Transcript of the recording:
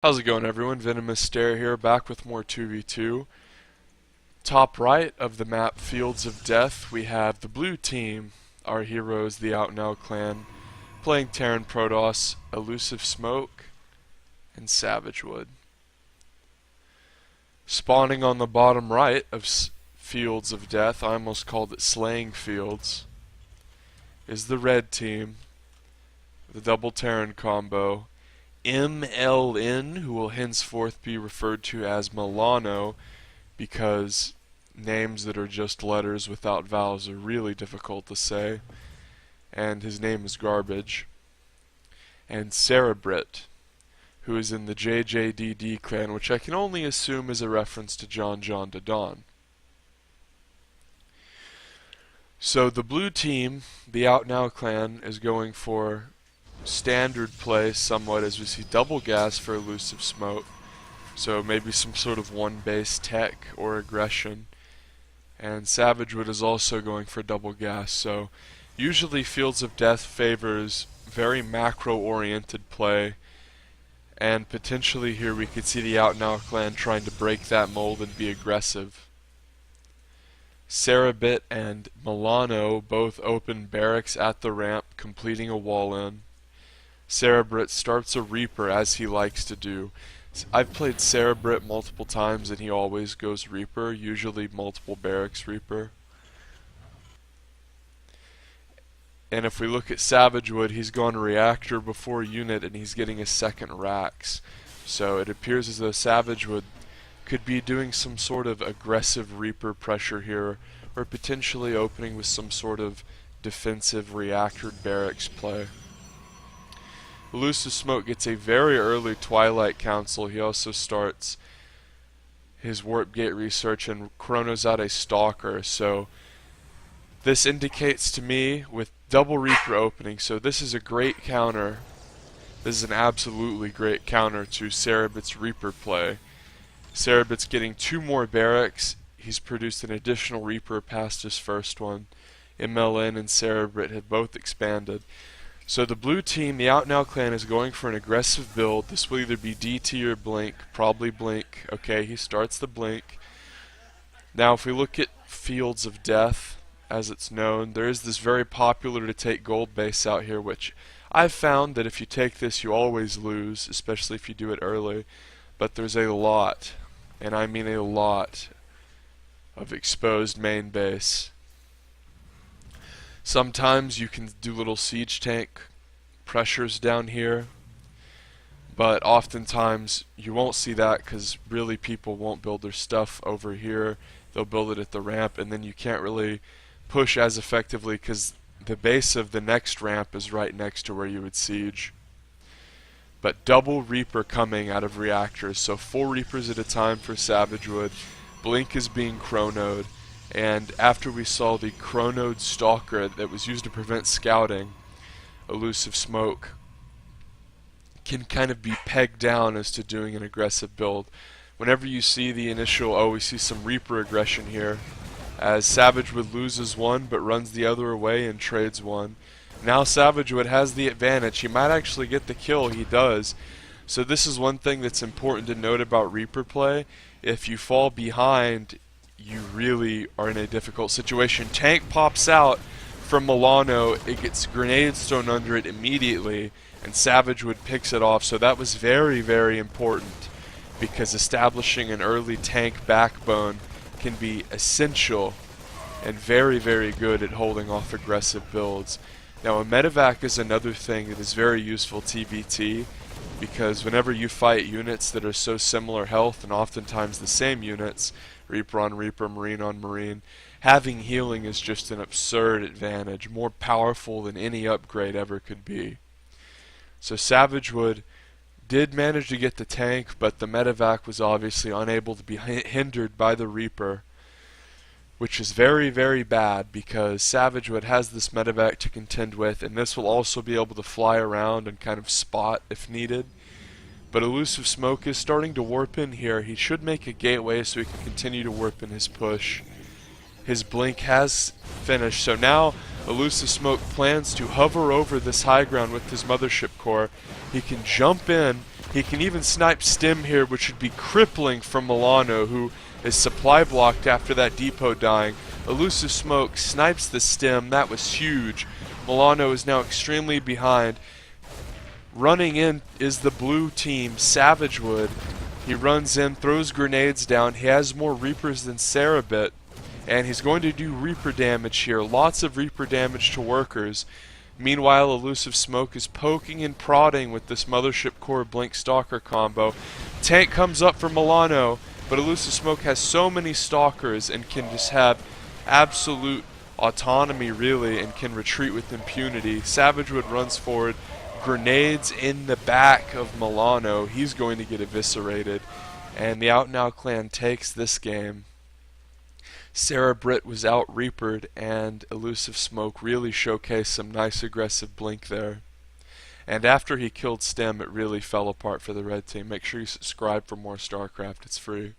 How's it going, everyone? VenomousStare here, back with more 2v2. Top right of the map, Fields of Death, we have the blue team, our heroes, the Out Now clan, playing Terran Protoss, Elusive Smoke, and Savagewood. Spawning on the bottom right of Fields of Death, I almost called it Slaying Fields, is the red team, the double Terran combo, MLN, who will henceforth be referred to as Milano because names that are just letters without vowels are really difficult to say, and his name is garbage. And Cerebrit, who is in the JJDD clan, which I can only assume is a reference to John to Dawn. So the blue team, the Out Now clan, is going for standard play somewhat, as we see double gas for Elusive Smoke, so maybe some sort of one base tech or aggression, and Savagewood is also going for double gas. So usually Fields of Death favors very macro oriented play, and potentially here we could see the Out Now clan trying to break that mold and be aggressive. Cerebit and Milano both open barracks at the ramp, completing a wall in. Cerebrit starts a Reaper, as he likes to do. I've played Cerebrit multiple times and he always goes Reaper, usually multiple barracks Reaper. And if we look at Savagewood, he's gone Reactor before Unit and he's getting a second Rax. So it appears as though Savagewood could be doing some sort of aggressive Reaper pressure here, or potentially opening with some sort of defensive Reactor barracks play. Elusive Smoke gets a very early Twilight Council. He also starts his Warp Gate research and chronos out a Stalker. So this indicates to me with double Reaper opening, so this is a great counter. This is an absolutely great counter to Cerebit's Reaper play. Cerebit's getting two more barracks. He's produced an additional Reaper past his first one. MLN and Cerebrit have both expanded. So the blue team, the Out Now clan, is going for an aggressive build. This will either be DT or Blink, probably Blink. Okay, he starts the Blink. Now if we look at Fields of Death, as it's known, there is this very popular to take gold base out here, which I've found that if you take this you always lose, especially if you do it early. But there's a lot, and I mean a lot, of exposed main base. Sometimes you can do little siege tank pressures down here, but oftentimes you won't see that because really people won't build their stuff over here. They'll build it at the ramp, and then you can't really push as effectively because the base of the next ramp is right next to where you would siege. But double Reaper coming out of reactors, so 4 Reapers at a time for Savagewood. Blink is being chronoed. And after we saw the chronoed Stalker that was used to prevent scouting, Elusive Smoke can kind of be pegged down as to doing an aggressive build. Whenever you see the initial, oh, we see some Reaper aggression here, as Savagewood loses one but runs the other away and trades one. Now Savagewood has the advantage. He might actually get the kill. He does. So this is one thing that's important to note about Reaper play. If you fall behind, you really are in a difficult situation. Tank pops out from Milano, it gets grenades thrown under it immediately, and Savagewood picks it off. So that was very, very important, because establishing an early tank backbone can be essential and very, very good at holding off aggressive builds. Now a medevac is another thing that is very useful TVT, because whenever you fight units that are so similar health, and oftentimes the same units, Reaper on Reaper, Marine on Marine, having healing is just an absurd advantage, more powerful than any upgrade ever could be. So Savagewood did manage to get the tank, but the medevac was obviously unable to be hindered by the Reaper, which is very, very bad, because Savagewood has this medevac to contend with, and this will also be able to fly around and kind of spot if needed. But Elusive Smoke is starting to warp in here. He should make a gateway so he can continue to warp in his push. His blink has finished, so now Elusive Smoke plans to hover over this high ground with his mothership core. He can jump in He can even snipe Stim here, which would be crippling from Milano, who is supply blocked after that depot dying. Elusive Smoke snipes the Stim. That was huge. Milano is now extremely behind. Running in is the blue team, Savagewood. He runs in, throws grenades down. He has more Reapers than Cerebit, and he's going to do Reaper damage here. Lots of Reaper damage to workers. Meanwhile, Elusive Smoke is poking and prodding with this Mothership Core Blink Stalker combo. Tank comes up for Milano, but Elusive Smoke has so many Stalkers and can just have absolute autonomy, really, and can retreat with impunity. Savagewood runs forward, grenades in the back of Milano. He's going to get eviscerated, and the Out and Out clan takes this game. Sarah Britt was out Reapered, and Elusive Smoke really showcased some nice aggressive blink there. And after he killed Stem, it really fell apart for the red team. Make sure you subscribe for more StarCraft. It's free.